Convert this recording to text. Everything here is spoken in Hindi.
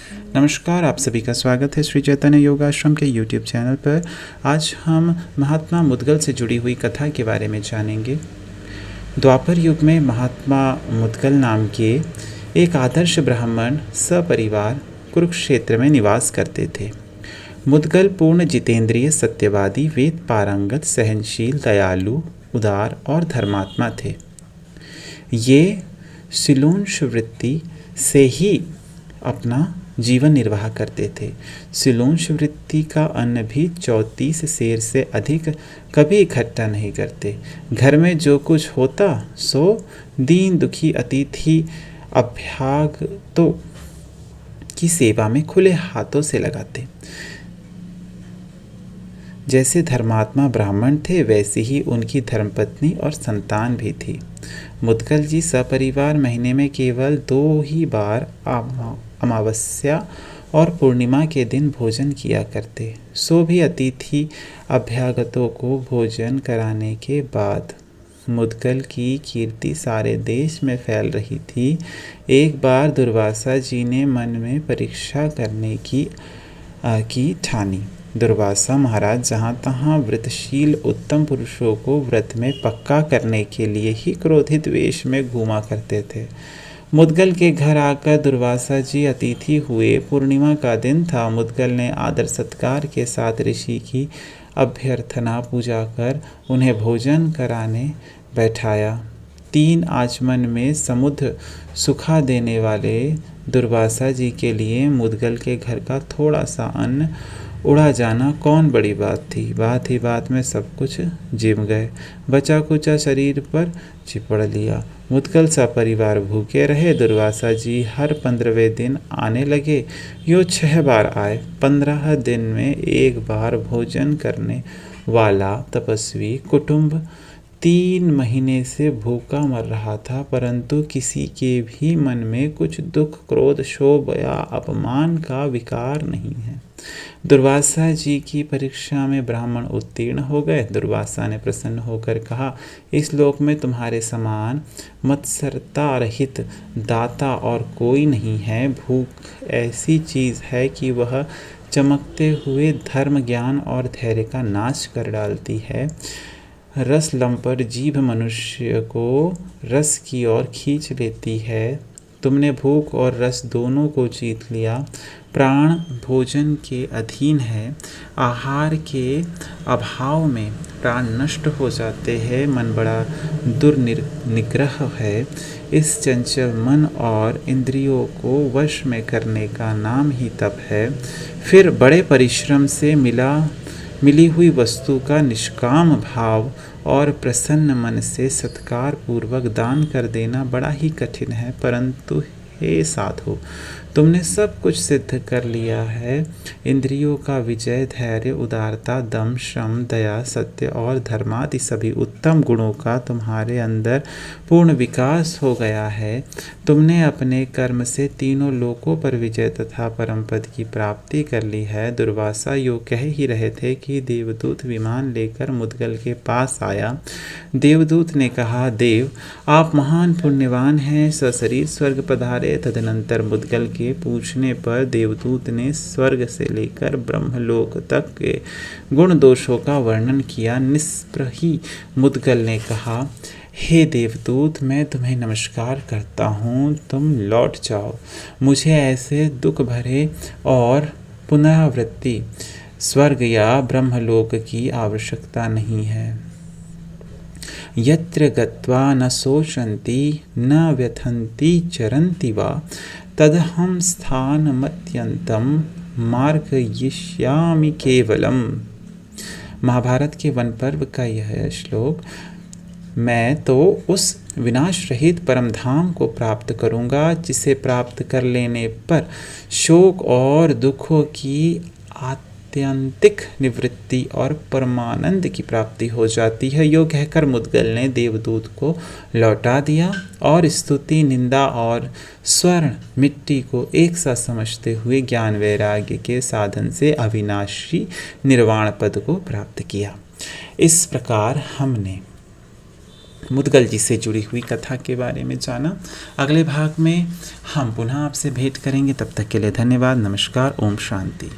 नमस्कार, आप सभी का स्वागत है श्री चैतन्य योगाश्रम के YouTube चैनल पर। आज हम महात्मा मुद्गल से जुड़ी हुई कथा के बारे में जानेंगे। द्वापर युग में महात्मा मुद्गल नाम के एक आदर्श ब्राह्मण सपरिवार कुरुक्षेत्र में निवास करते थे। मुद्गल पूर्ण जितेंद्रिय, सत्यवादी, वेद पारंगत, सहनशील, दयालु, उदार और धर्मात्मा थे। ये सिलूंश वृत्ति से ही अपना जीवन निर्वाह करते थे। सिलूंश वृत्ति का अन्न भी 34 सेर से अधिक कभी इकट्ठा नहीं करते। घर में जो कुछ होता सो दीन दुखी अतिथि अभ्यागतों की सेवा में खुले हाथों से लगाते। जैसे धर्मात्मा ब्राह्मण थे, वैसे ही उनकी धर्मपत्नी और संतान भी थी। मुद्गल जी सपरिवार महीने में केवल 2 ही बार अमावस्या और पूर्णिमा के दिन भोजन किया करते, सो भी अतिथि अभ्यागतों को भोजन कराने के बाद। मुद्गल की कीर्ति सारे देश में फैल रही थी। एक बार दुर्वासा जी ने मन में परीक्षा करने की ठानी। दुर्वासा महाराज जहाँ तहाँ व्रतशील उत्तम पुरुषों को व्रत में पक्का करने के लिए ही क्रोधित वेश में घूमा करते थे। मुद्गल के घर आकर दुर्वासा जी अतिथि हुए। पूर्णिमा का दिन था। मुद्गल ने आदर सत्कार के साथ ऋषि की अभ्यर्थना पूजा कर उन्हें भोजन कराने बैठाया। 3 आचमन में समुद्र सुखा देने वाले दुर्वासा जी के लिए मुद्गल के घर का थोड़ा सा अन्न उड़ा जाना कौन बड़ी बात थी। बात ही बात में सब कुछ जिम गए। बचा कुचा शरीर पर चिपड़ लिया। मुद्गल सपरिवार भूखे रहे। दुर्वासा जी हर 15वें दिन आने लगे। यो 6 बार आए। 15 दिन में 1 बार भोजन करने वाला तपस्वी कुटुंब 3 महीने से भूखा मर रहा था, परंतु किसी के भी मन में कुछ दुख, क्रोध, क्षोभ या अपमान का विकार नहीं है। दुर्वासा जी की परीक्षा में ब्राह्मण उत्तीर्ण हो गए। दुर्वासा ने प्रसन्न होकर कहा, इस लोक में तुम्हारे समान मत्सरता रहित दाता और कोई नहीं है। भूख ऐसी चीज है कि वह चमकते हुए धर्म, ज्ञान और धैर्य का नाश कर डालती है। रस लंपट जीभ मनुष्य को रस की ओर खींच लेती है। तुमने भूख और रस दोनों को जीत लिया। प्राण भोजन के अधीन है। आहार के अभाव में प्राण नष्ट हो जाते हैं। मन बड़ा दुर्निग्रह है। इस चंचल मन और इंद्रियों को वश में करने का नाम ही तप है। फिर बड़े परिश्रम से मिली हुई वस्तु का निष्काम भाव और प्रसन्न मन से सत्कार पूर्वक दान कर देना बड़ा ही कठिन है। परंतु हे साधु, तुमने सब कुछ सिद्ध कर लिया है। इंद्रियों का विजय, धैर्य, उदारता, दम, श्रम, दया, सत्य और धर्मादि सभी उत्तम गुणों का तुम्हारे अंदर पूर्ण विकास हो गया है। तुमने अपने कर्म से तीनों लोकों पर विजय तथा परम पद की प्राप्ति कर ली है। दुर्वासा यो कह ही रहे थे कि देवदूत विमान लेकर मुद्गल के पास आया। देवदूत ने कहा, देव, आप महान पुण्यवान हैं, सशरीर स्वर्ग पधारे। तदनंतर मुद्गल के पूछने पर देवदूत ने स्वर्ग से लेकर ब्रह्मलोक तक के गुण दोषों का वर्णन किया। निष्प्रही मुद्गल ने कहा, हे देवदूत, मैं तुम्हें नमस्कार करता हूँ। तुम लौट जाओ। मुझे ऐसे दुख भरे और पुनरावृत्ति स्वर्ग या ब्रह्मलोक की आवश्यकता नहीं है। यत्र गत्वा न शोचन्ति न व्यथन्ति चरन्ति वा तदहं स्थानमत्यन्तं मार्गयिष्यामि केवलम। महाभारत के वन पर्व का यह श्लोक। मैं तो उस विनाश रहित परम धाम को प्राप्त करूंगा जिसे प्राप्त कर लेने पर शोक और दुखों की आत्यंतिक निवृत्ति और परमानंद की प्राप्ति हो जाती है। यो कहकर मुद्गल ने देवदूत को लौटा दिया और स्तुति, निंदा और स्वर्ण मिट्टी को एक सा समझते हुए ज्ञान वैराग्य के साधन से अविनाशी निर्वाण पद को प्राप्त किया। इस प्रकार हमने मुदगल जी से जुड़ी हुई कथा के बारे में जाना। अगले भाग में हम पुनः आपसे भेंट करेंगे। तब तक के लिए धन्यवाद। नमस्कार। ओम शांति।